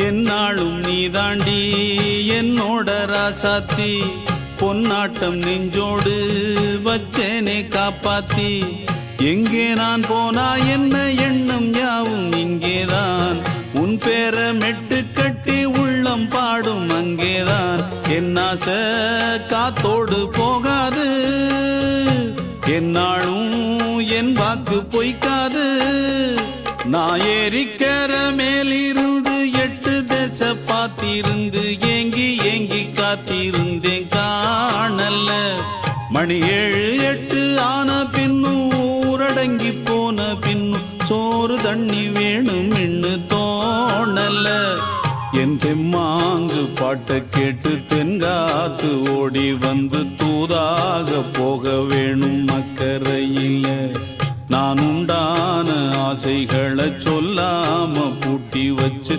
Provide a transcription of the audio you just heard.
என்னாலும் நீ தாண்டி என்னோட ராசாத்தி பொன்னாட்டம் நெஞ்சோடு வச்சேனே காப்பாத்தி எங்கே நான் போனா என்ன எண்ணம் யாவும் இங்கேதான் உன் பேர மெட்டு கட்டி உள்ளம் பாடும் அங்கேதான் என் ஆசை காத்தோடு போகாது என்னாலும் என் வாக்கு பொய்க்காது நான் ஏறிக்கர மேலிருந்து 8 தேச பார்த்திருந்து ஏங்கி ஏங்கி காத்திருந்தேன் காணல்ல மணி 7 8 ஆன பின்னும் ஊரடங்கி போன பின்னும் சோறு தண்ணி வேணும் இன்னு தோணல என் தெம்மாங்கு பாட்டை கேட்டு தென்காத்து ஓடி வந்து தூதாக போக வேணும் அக்கறையில நான் உண்டான ஆசைகளை சொல்லாம பூட்டி வச்சு